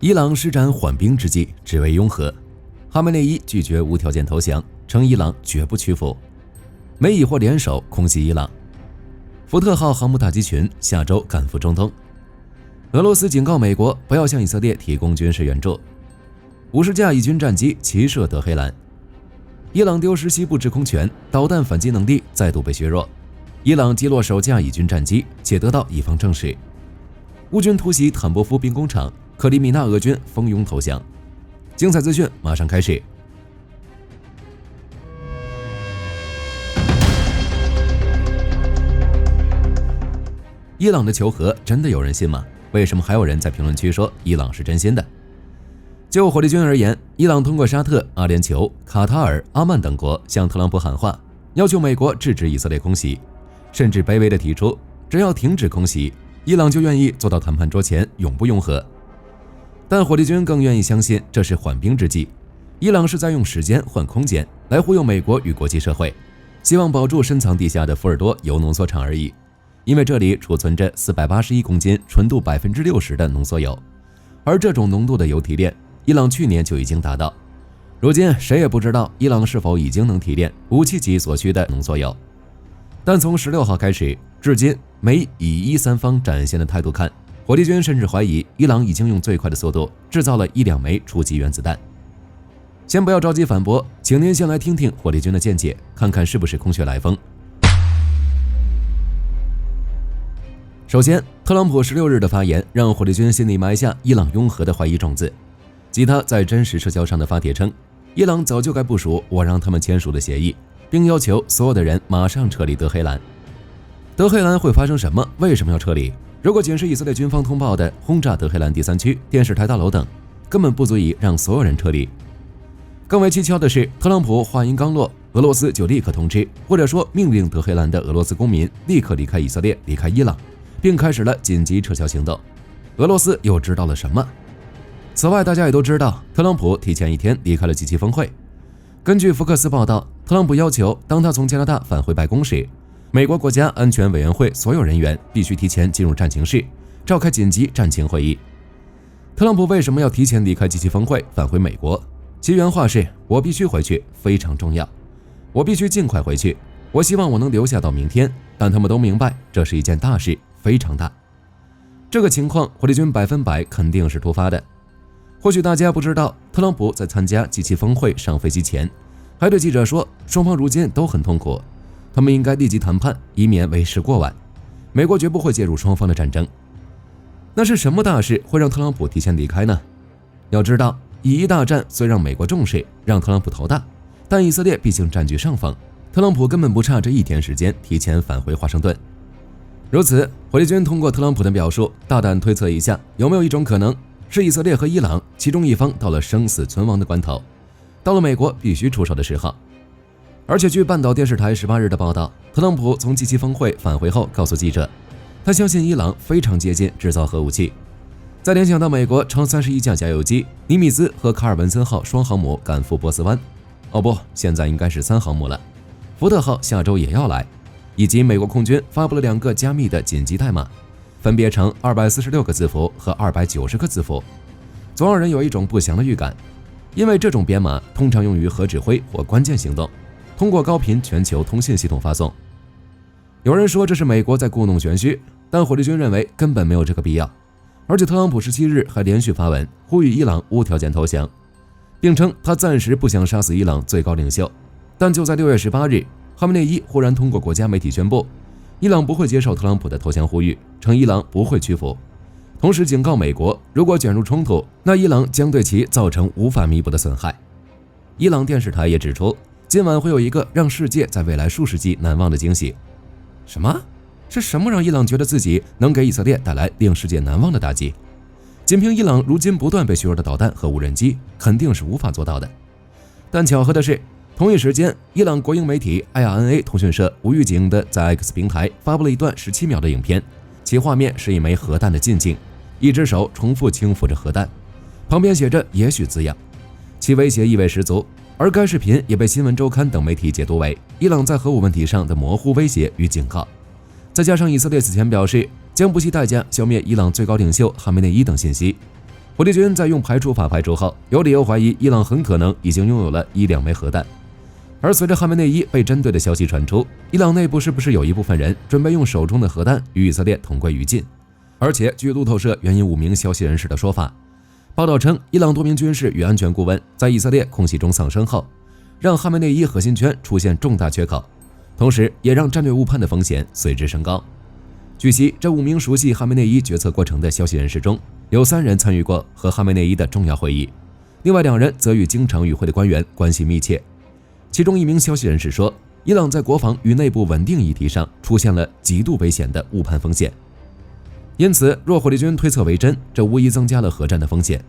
伊朗施展缓兵之计，只为拥核。哈梅内伊拒绝无条件投降，称伊朗绝不屈服。美以或联手空袭伊朗。福特号航母打击群下周赶赴中东。俄罗斯警告美国不要向以色列提供军事援助。50架以军战机齐射德黑兰。伊朗丢失西部制空权，导弹反击能力再度被削弱。伊朗击落首架以军战机，且得到以方证实。乌军突袭坦波夫兵工厂，克里米纳俄军蜂拥投降。精彩资讯马上开始。伊朗的求和真的有人信吗？为什么还有人在评论区说伊朗是真心的？就火力军而言，伊朗通过沙特、阿联酋、卡塔尔、阿曼等国向特朗普喊话，要求美国制止以色列空袭，甚至卑微地提出，只要停止空袭，伊朗就愿意坐到谈判桌前永不拥核。但火力军更愿意相信这是缓兵之计，伊朗是在用时间换空间来忽悠美国与国际社会，希望保住深藏地下的福尔多铀浓缩厂而已。因为这里储存着481公斤纯度60%的浓缩铀，而这种浓度的铀提炼，伊朗去年就已经达到。如今谁也不知道伊朗是否已经能提炼武器级所需的浓缩铀。但从16号开始，至今美以一三方展现的态度看，火力军甚至怀疑伊朗已经用最快的速度制造了1-2枚初级原子弹。先不要着急反驳，请您先来听听火力军的见解，看看是不是空穴来风。首先，特朗普16日的发言让火力军心里埋下伊朗拥核的怀疑种子。即他在真实社交上的发帖称，伊朗早就该部署我让他们签署的协议，并要求所有的人马上撤离德黑兰。德黑兰会发生什么？为什么要撤离？如果仅是以色列军方通报的轰炸德黑兰第3区、电视台大楼等，根本不足以让所有人撤离。更为蹊跷的是，特朗普话音刚落，俄罗斯就立刻通知，或者说命令德黑兰的俄罗斯公民立刻离开以色列，离开伊朗，并开始了紧急撤销行动。俄罗斯又知道了什么？此外，大家也都知道，特朗普提前1天离开了G7峰会。根据福克斯报道，特朗普要求，当他从加拿大返回白宫时，美国国家安全委员会所有人员必须提前进入战情室，召开紧急战情会议。特朗普为什么要提前离开G7峰会，返回美国？其原话是：我必须回去，非常重要，我必须尽快回去，我希望我能留下到明天，但他们都明白这是一件大事，非常大。这个情况，火力军100%肯定是突发的。或许大家不知道，特朗普在参加G7峰会上飞机前，还对记者说，双方如今都很痛苦，他们应该立即谈判，以免为时过晚。美国绝不会介入双方的战争。那是什么大事会让特朗普提前离开呢？要知道，以一大战虽让美国重视，让特朗普头大，但以色列毕竟占据上风，特朗普根本不差这1天时间提前返回华盛顿。如此，火力军通过特朗普的表述，大胆推测一下，有没有一种可能，是以色列和伊朗其中一方到了生死存亡的关头，到了美国必须出手的时候。而且据半岛电视台18日的报道，特朗普从G7峰会返回后告诉记者，他相信伊朗非常接近制造核武器。再联想到美国乘31架加油机尼米兹和卡尔文森号双航母赶赴波斯湾，哦不，现在应该是3航母了，福特号下周也要来，以及美国空军发布了2个加密的紧急代码，分别成246个字符和290个字符，总让人有一种不祥的预感。因为这种编码通常用于核指挥或关键行动，通过高频全球通信系统发送。有人说这是美国在故弄玄虚，但火力军认为根本没有这个必要。而且特朗普17日还连续发文呼吁伊朗无条件投降，并称他暂时不想杀死伊朗最高领袖。但就在6月18日，哈梅内伊忽然通过国家媒体宣布，伊朗不会接受特朗普的投降呼吁，称伊朗不会屈服，同时警告美国，如果卷入冲突，那伊朗将对其造成无法弥补的损害。伊朗电视台也指出，今晚会有一个让世界在未来数世纪难忘的惊喜。什么？是什么让伊朗觉得自己能给以色列带来令世界难忘的打击？仅凭伊朗如今不断被削弱的导弹和无人机，肯定是无法做到的。但巧合的是，同一时间，伊朗国营媒体 IRNA 通讯社无预警地在 X 平台发布了一段17秒的影片，其画面是一枚核弹的近景，一只手重复轻抚着核弹，旁边写着也许字样，其威胁意味十足。而该视频也被新闻周刊等媒体解读为伊朗在核武问题上的模糊威胁与警告。再加上以色列此前表示将不惜代价消灭伊朗最高领袖哈梅内伊等信息，火力军在用排除法排除后，有理由怀疑伊朗很可能已经拥有了1-2枚核弹。而随着哈梅内伊被针对的消息传出，伊朗内部是不是有一部分人准备用手中的核弹与以色列同归于尽？而且据路透社援引5名消息人士的说法，报道称，伊朗多名军事与安全顾问在以色列空袭中丧生后，让哈梅内伊核心圈出现重大缺口，同时也让战略误判的风险随之升高。据悉，这5名熟悉哈梅内伊决策过程的消息人士中，有3人参与过和哈梅内伊的重要会议，另外2人则与经常与会的官员关系密切。其中1名消息人士说，伊朗在国防与内部稳定议题上出现了极度危险的误判风险。因此，若火力军推测为真，这无疑增加了核战的风险。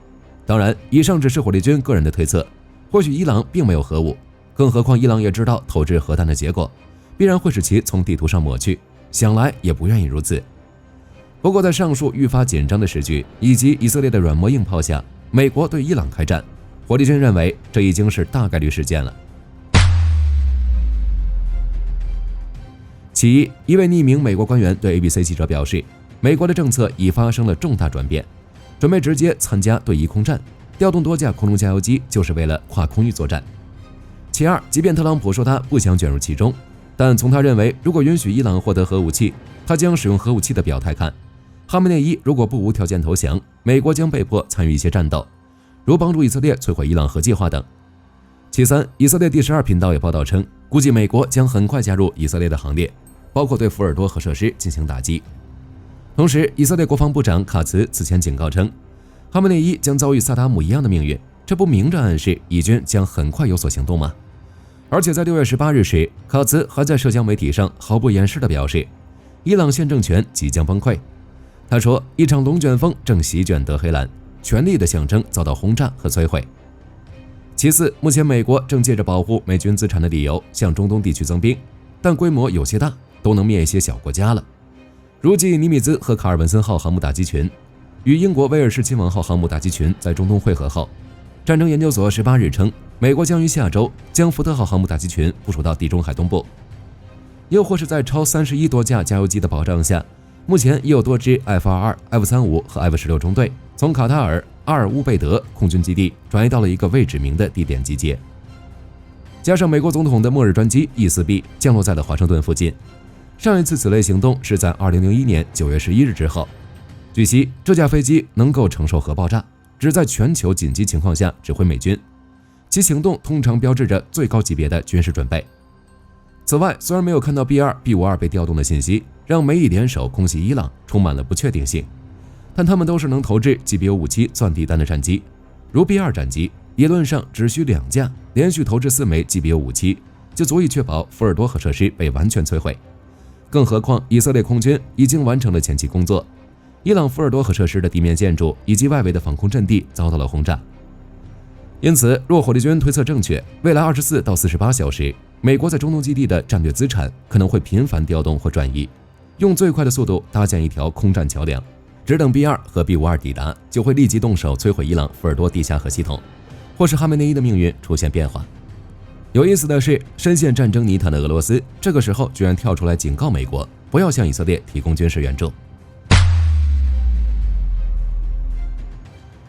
当然，以上只是火力军个人的推测，或许伊朗并没有核武，更何况伊朗也知道投掷核弹的结果必然会使其从地图上抹去，想来也不愿意如此。不过，在上述愈发紧张的时局以及以色列的软磨硬泡下，美国对伊朗开战，火力军认为这已经是大概率事件了。其一位匿名美国官员对 ABC 记者表示，美国的政策已发生了重大转变，准备直接参加对伊空战，调动多架空中加油机就是为了跨空域作战。其二，即便特朗普说他不想卷入其中，但从他认为如果允许伊朗获得核武器，他将使用核武器的表态看，哈梅内伊如果不无条件投降，美国将被迫参与一些战斗，如帮助以色列摧毁伊朗核计划等。其三，以色列第12频道也报道称，估计美国将很快加入以色列的行列，包括对福尔多核设施进行打击。同时，以色列国防部长卡茨此前警告称，哈梅内伊将遭遇萨达姆一样的命运，这不明着暗示以军将很快有所行动吗？而且在6月18日时，卡茨还在社交媒体上毫不掩饰地表示，伊朗现政权即将崩溃。他说，一场龙卷风正席卷德黑兰，权力的象征遭到轰炸和摧毁。其次，目前美国正借着保护美军资产的理由向中东地区增兵，但规模有些大，都能灭一些小国家了。如继尼米兹和卡尔文森号航母打击群与英国威尔士亲王号航母打击群在中东会合后，战争研究所18日称，美国将于下周将福特号航母打击群部署到地中海东部。又或是在超31多架加油机的保障下，目前已有多支 F-22、F-35 和 F-16 中队从卡塔尔阿尔乌贝德空军基地转移到了一个未指明的地点集结。加上美国总统的末日专机 E-4B 降落在了华盛顿附近，上一次此类行动是在2001年9月11日之后。据悉，这架飞机能够承受核爆炸，只在全球紧急情况下指挥美军，其行动通常标志着最高级别的军事准备。此外，虽然没有看到 B-2、B-52 被调动的信息，让美以联手空袭伊朗充满了不确定性，但他们都是能投掷 GBU-57钻地弹的战机，如 B-2 战机理论上只需2架连续投掷4枚 GBU-57就足以确保福尔多核设施被完全摧毁。更何况以色列空军已经完成了前期工作，伊朗福尔多核设施的地面建筑以及外围的防空阵地遭到了轰炸。因此，若火力军推测正确，未来24到48小时，美国在中东基地的战略资产可能会频繁调动或转移，用最快的速度搭建一条空战桥梁，只等 B-2 和 B-52 抵达，就会立即动手摧毁伊朗福尔多地下核系统，或是哈梅内伊的命运出现变化。有意思的是，深陷战争泥潭的俄罗斯这个时候居然跳出来警告美国不要向以色列提供军事援助。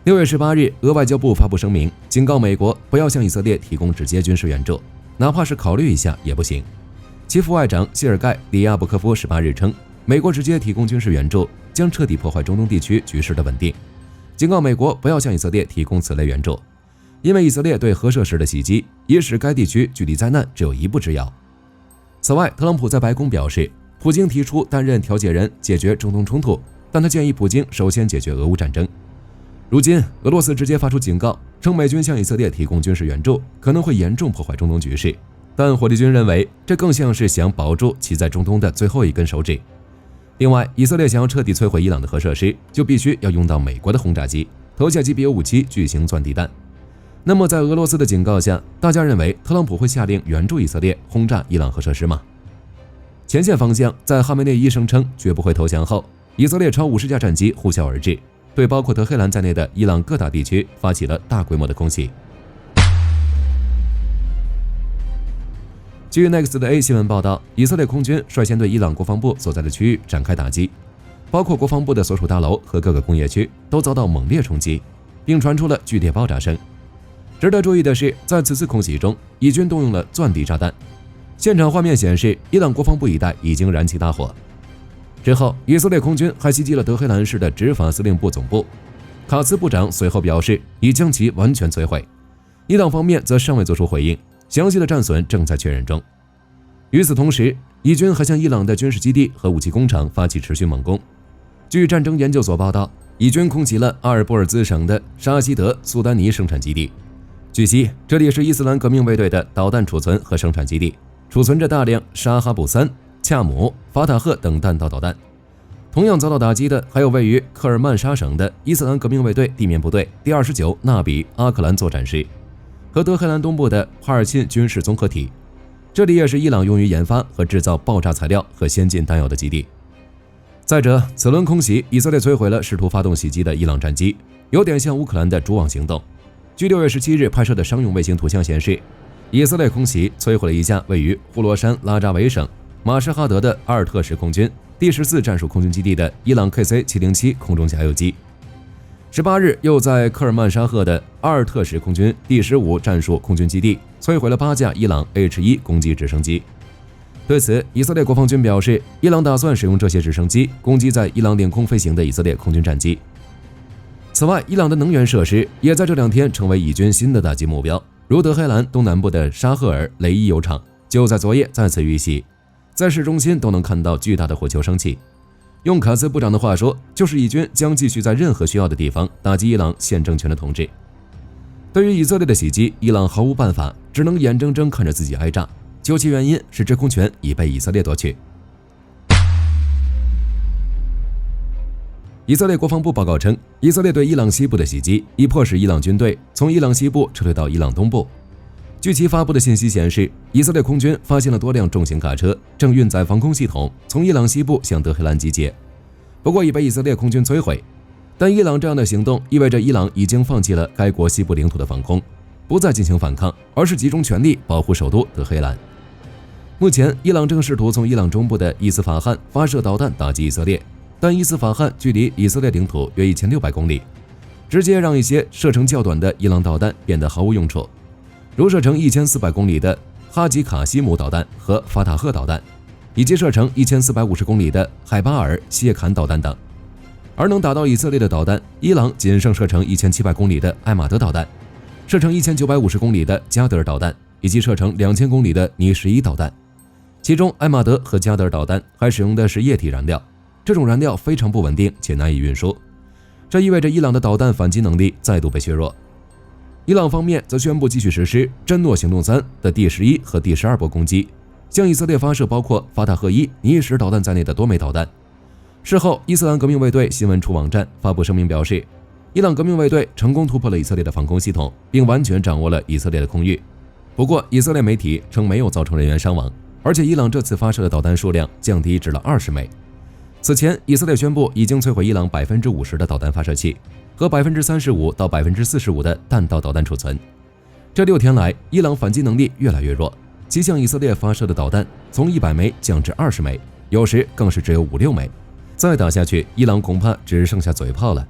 6月18日，俄外交部发布声明，警告美国不要向以色列提供直接军事援助，哪怕是考虑一下也不行。其副外长谢尔盖·里亚布科夫18日称，美国直接提供军事援助将彻底破坏中东地区局势的稳定，警告美国不要向以色列提供此类援助，因为以色列对核设施的袭击也使该地区距离灾难只有一步之遥。此外，特朗普在白宫表示，普京提出担任调解人解决中东冲突，但他建议普京首先解决俄乌战争。如今，俄罗斯直接发出警告，称美军向以色列提供军事援助可能会严重破坏中东局势，但火力军认为这更像是想保住其在中东的最后一根手指。另外，以色列想要彻底摧毁伊朗的核设施，就必须要用到美国的轰炸机，投下 GBU-57巨型钻地弹。那么在俄罗斯的警告下，大家认为特朗普会下令援助以色列轰炸伊朗核设施吗？前线方向在哈梅内伊声称绝不会投降后，以色列超50架战机呼啸而至，对包括德黑兰在内的伊朗各大地区发起了大规模的空袭。据 Next.A 新闻报道，以色列空军率先对伊朗国防部所在的区域展开打击，包括国防部的所属大楼和各个工业区都遭到猛烈冲击，并传出了剧烈爆炸声。值得注意的是，在此次空袭中，以军动用了钻地炸弹。现场画面显示，伊朗国防部一带已经燃起大火。之后，以色列空军还袭击了德黑兰市的执法司令部总部。卡茨部长随后表示，已将其完全摧毁。伊朗方面则尚未作出回应，详细的战损正在确认中。与此同时，以军还向伊朗的军事基地和武器工厂发起持续猛攻。据战争研究所报道，以军空袭了阿尔波尔兹省的沙希德苏丹尼生产基地。据悉，这里是伊斯兰革命卫队的导弹储存和生产基地，储存着大量沙哈布3、恰姆、法塔赫等弹道导弹。同样遭到打击的还有位于科尔曼沙省的伊斯兰革命卫队地面部队第29纳比阿克兰作战师和德黑兰东部的帕尔沁军事综合体，这里也是伊朗用于研发和制造爆炸材料和先进弹药的基地。再者，此轮空袭，以色列摧毁了试图发动袭击的伊朗战机，有点像乌克兰的蛛网行动。据6月17日拍摄的商用卫星图像显示，以色列空袭摧毁了一架位于呼罗珊拉扎维省马什哈德的阿尔特什空军第14战术空军基地的伊朗 KC-707 空中加油机。18日，又在科尔曼沙赫的阿尔特什空军第15战术空军基地摧毁了8架伊朗 H-1 攻击直升机。对此，以色列国防军表示，伊朗打算使用这些直升机攻击在伊朗领空飞行的以色列空军战机。此外，伊朗的能源设施也在这2天成为以军新的打击目标，如德黑兰东南部的沙赫尔雷伊油厂就在昨夜再次遇袭，在市中心都能看到巨大的火球升起。用卡斯部长的话说，就是以军将继续在任何需要的地方打击伊朗现政权的统治。对于以色列的袭击，伊朗毫无办法，只能眼睁睁看着自己挨炸，究其原因是制空权已被以色列夺取。以色列国防部报告称，以色列对伊朗西部的袭击已迫使伊朗军队从伊朗西部撤退到伊朗东部。据其发布的信息显示，以色列空军发现了多辆重型卡车，正运载防空系统从伊朗西部向德黑兰集结，不过已被以色列空军摧毁。但伊朗这样的行动意味着伊朗已经放弃了该国西部领土的防空，不再进行反抗，而是集中全力保护首都德黑兰。目前，伊朗正试图从伊朗中部的伊斯法罕发射导弹打击以色列，但伊斯法罕距离以色列领土约1600公里，直接让一些射程较短的伊朗导弹变得毫无用处，如射程1400公里的哈吉卡西姆导弹和法塔赫导弹，以及射程1450公里的海巴尔谢坎导弹等。而能打到以色列的导弹，伊朗仅剩射程1700公里的艾马德导弹，射程1950公里的加德尔导弹，以及射程2000公里的尼11导弹。其中，艾马德和加德尔导弹还使用的是液体燃料，这种燃料非常不稳定且难以运输，这意味着伊朗的导弹反击能力再度被削弱。伊朗方面则宣布继续实施真诺行动3的第11和第12波攻击，向以色列发射包括法塔赫1、尼什导弹在内的多枚导弹。事后，伊斯兰革命卫队新闻处网站发布声明表示，伊朗革命卫队成功突破了以色列的防空系统，并完全掌握了以色列的空域。不过，以色列媒体称没有造成人员伤亡，而且伊朗这次发射的导弹数量降低至了20枚。此前，以色列宣布已经摧毁伊朗50%的导弹发射器和35%到45%的弹道导弹储存。这6天来，伊朗反击能力越来越弱，其向以色列发射的导弹从100枚降至20枚，有时更是只有5-6枚。再打下去，伊朗恐怕只剩下嘴炮了。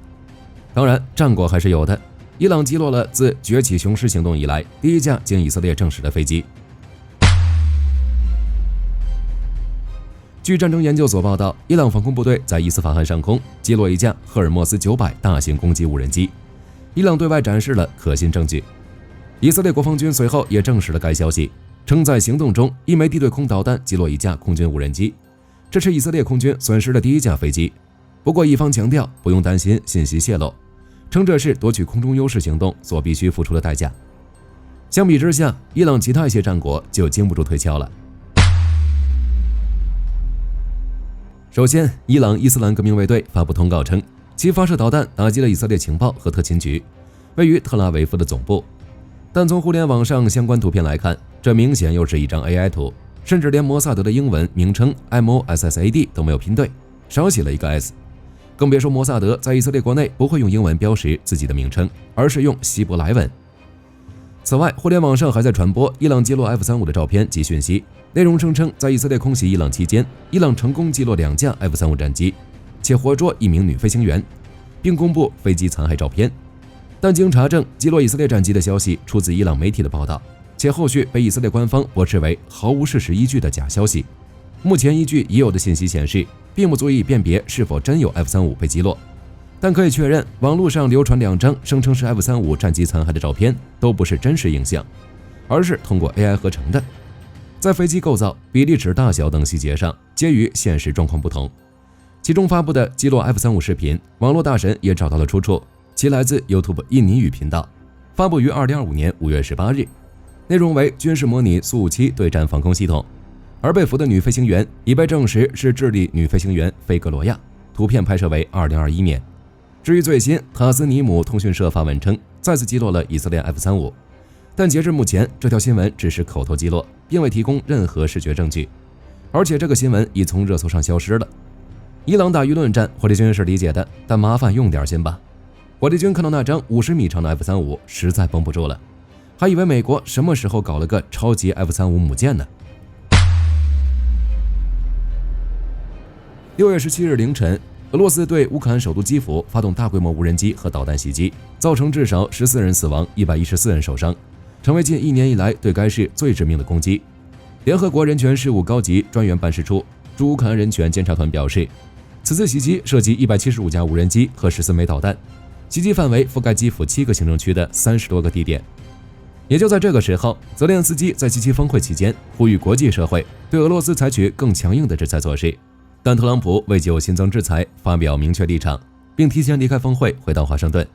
当然，战果还是有的。伊朗击落了自崛起雄狮行动以来第一架经以色列证实的飞机。据战争研究所报道，伊朗防空部队在伊斯法罕上空击落一架赫尔墨斯900大型攻击无人机，伊朗对外展示了可信证据。以色列国防军随后也证实了该消息，称在行动中一枚地对空导弹击落一架空军无人机，这是以色列空军损失的第一架飞机。不过伊方强调不用担心信息泄露，称这是夺取空中优势行动所必须付出的代价。相比之下，伊朗其他一些战果就经不住推敲了。首先，伊朗伊斯兰革命卫队发布通告称，其发射导弹打击了以色列情报和特勤局位于特拉维夫的总部，但从互联网上相关图片来看，这明显又是一张 AI 图，甚至连摩萨德的英文名称 MOSSAD 都没有拼对，少写了一个 S。更别说摩萨德在以色列国内不会用英文标识自己的名称，而是用希伯来文。此外，互联网上还在传播伊朗击落 F-35的照片及讯息，内容声称在以色列空袭伊朗期间，伊朗成功击落2架 F-35战机，且活捉1名女飞行员，并公布飞机残骸照片。但经查证，击落以色列战机的消息出自伊朗媒体的报道，且后续被以色列官方驳斥为毫无事实依据的假消息。目前依据已有的信息显示，并不足以辨别是否真有 F-35被击落，但可以确认，网络上流传2张声称是 F-35战机残骸的照片都不是真实影像，而是通过 AI 合成的。在飞机构造、比例尺大小等细节上，皆与现实状况不同。其中发布的击落 F-35视频，网络大神也找到了出处，其来自 YouTube 印尼语频道，发布于2025年5月18日，内容为军事模拟苏57对战防空系统，而被俘的女飞行员已被证实是智利女飞行员费格罗亚，图片拍摄为2021年。至于最新，塔斯尼姆通讯社发文称再次击落了以色列 F-35，但截至目前，这条新闻只是口头击落，并未提供任何视觉证据，而且这个新闻已从热搜上消失了。伊朗打舆论战，火力军是理解的，但麻烦用点心吧。火力军看到那张50米长的 F-35，实在绷不住了，还以为美国什么时候搞了个超级 F-35母舰呢？6月17日凌晨，俄罗斯对乌克兰首都基辅发动大规模无人机和导弹袭击，造成至少14人死亡，114人受伤，成为近1年以来对该市最致命的攻击。联合国人权事务高级专员办事处驻乌克兰人权监察团表示，此次袭击涉及175架无人机和14枚导弹，袭击范围覆盖基辅7个行政区的30多个地点。也就在这个时候，泽连斯基在7·7峰会期间呼吁国际社会对俄罗斯采取更强硬的制裁措施，但特朗普为就新增制裁发表明确立场，并提前离开峰会回到华盛顿。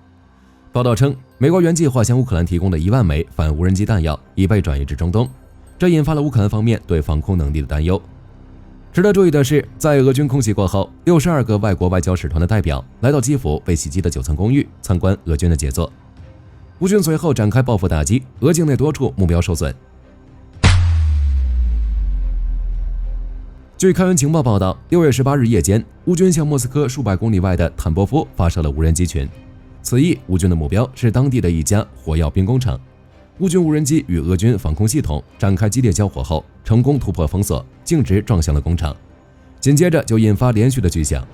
报道称，美国原计划向乌克兰提供的1万枚反无人机弹药已被转移至中东，这引发了乌克兰方面对防空能力的担忧。值得注意的是，在俄军空袭过后，62个外国外交使团的代表来到基辅被袭击的9层公寓参观俄军的杰作。乌军随后展开报复打击，俄境内多处目标受损。据开源情报报道，6月18日夜间，乌军向莫斯科数百公里外的坦波夫发射了无人机群。此役，乌军的目标是当地的一家火药兵工厂。乌军无人机与俄军防空系统展开激烈交火后，成功突破封锁，径直撞向了工厂，紧接着就引发连续的巨响。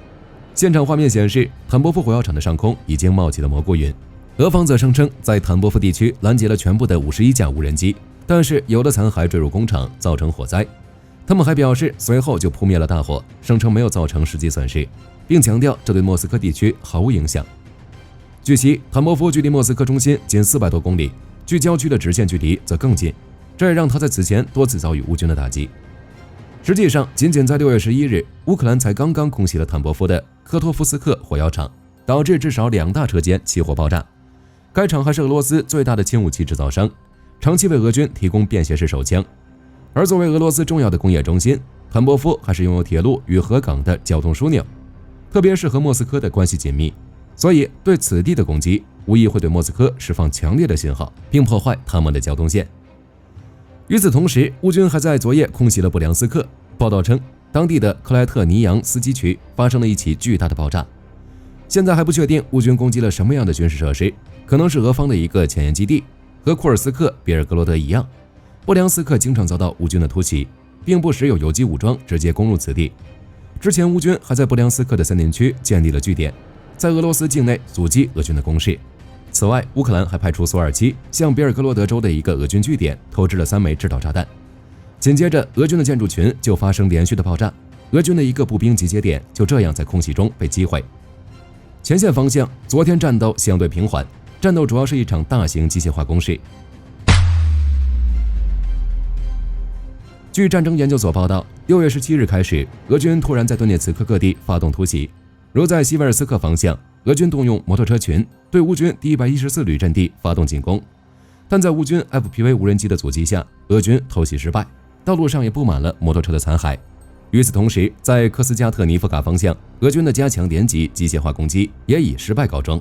现场画面显示，坦波夫火药厂的上空已经冒起了蘑菇云。俄方则声称在坦波夫地区拦截了全部的51架无人机，但是有的残骸坠入工厂，造成火灾。他们还表示随后就扑灭了大火，声称没有造成实际损失，并强调这对莫斯科地区毫无影响。据悉，坦波夫距离莫斯科中心仅400多公里，距郊区的直线距离则更近，这也让他在此前多次遭遇乌军的打击。实际上，仅仅在6月11日，乌克兰才刚刚空袭了坦波夫的科托夫斯克火药厂，导致至少2大车间起火爆炸。该厂还是俄罗斯最大的轻武器制造商，长期为俄军提供便携式手枪。而作为俄罗斯重要的工业中心，坦波夫还是拥有铁路与河港的交通枢纽，特别是和莫斯科的关系紧密，所以对此地的攻击无疑会对莫斯科释放强烈的信号，并破坏他们的交通线。与此同时，乌军还在昨夜空袭了布良斯克。报道称，当地的克莱特尼扬斯基区发生了一起巨大的爆炸。现在还不确定乌军攻击了什么样的军事设施，可能是俄方的一个前沿基地。和库尔斯克、别尔格罗德一样，布良斯克经常遭到乌军的突袭，并不时有游击武装直接攻入此地。之前乌军还在布良斯克的森林区建立了据点，在俄罗斯境内阻击俄军的攻势。此外，乌克兰还派出苏27向别尔格罗德州的一个俄军据点投掷了3枚制导炸弹。紧接着，俄军的建筑群就发生连续的爆炸，俄军的一个步兵集结点就这样在空袭中被击毁。前线方向，昨天战斗相对平缓，战斗主要是一场大型机械化攻势。据战争研究所报道，6月17日开始，俄军突然在顿涅茨克各地发动突袭，如在西维尔斯克方向，俄军动用摩托车群对乌军第114旅阵地发动进攻，但在乌军 FPV 无人机的阻击下，俄军偷袭失败，道路上也布满了摩托车的残骸。与此同时，在科斯加特尼夫卡方向，俄军的加强连级机械化攻击也以失败告终。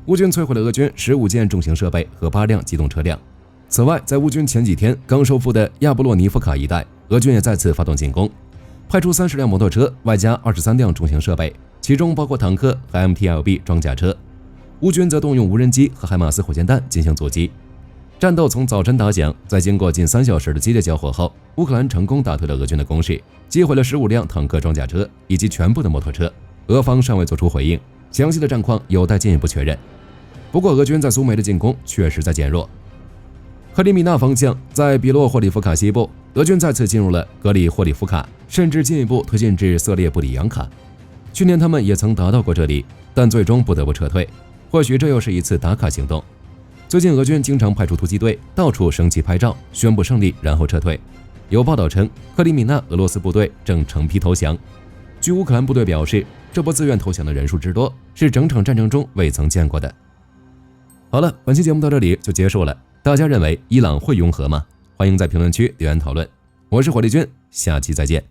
乌军摧毁了俄军15件重型设备和8辆机动车辆。此外，在乌军前几天刚收复的亚布洛尼夫卡一带，俄军也再次发动进攻，派出30辆摩托车，外加23辆重型设备，其中包括坦克和 MTLB 装甲车。乌军则动用无人机和海马斯火箭弹进行阻击。战斗从早晨打响，在经过近3小时的激烈交火后，乌克兰成功打退了俄军的攻势，击毁了15辆坦克装甲车以及全部的摩托车。俄方尚未做出回应，详细的战况有待进一步确认。不过俄军在苏梅的进攻确实在减弱。克里米纳方向，在比洛霍里夫卡西部，俄军再次进入了格里霍里夫卡，甚至进一步推进至瑟列布里扬卡。去年他们也曾达到过这里，但最终不得不撤退。或许这又是一次打卡行动。最近俄军经常派出突击队，到处升旗拍照，宣布胜利，然后撤退。有报道称，克里米纳俄罗斯部队正成批投降。据乌克兰部队表示，这波自愿投降的人数之多，是整场战争中未曾见过的。好了，本期节目到这里就结束了。大家认为伊朗会拥核吗？欢迎在评论区留言讨论。我是火力军，下期再见。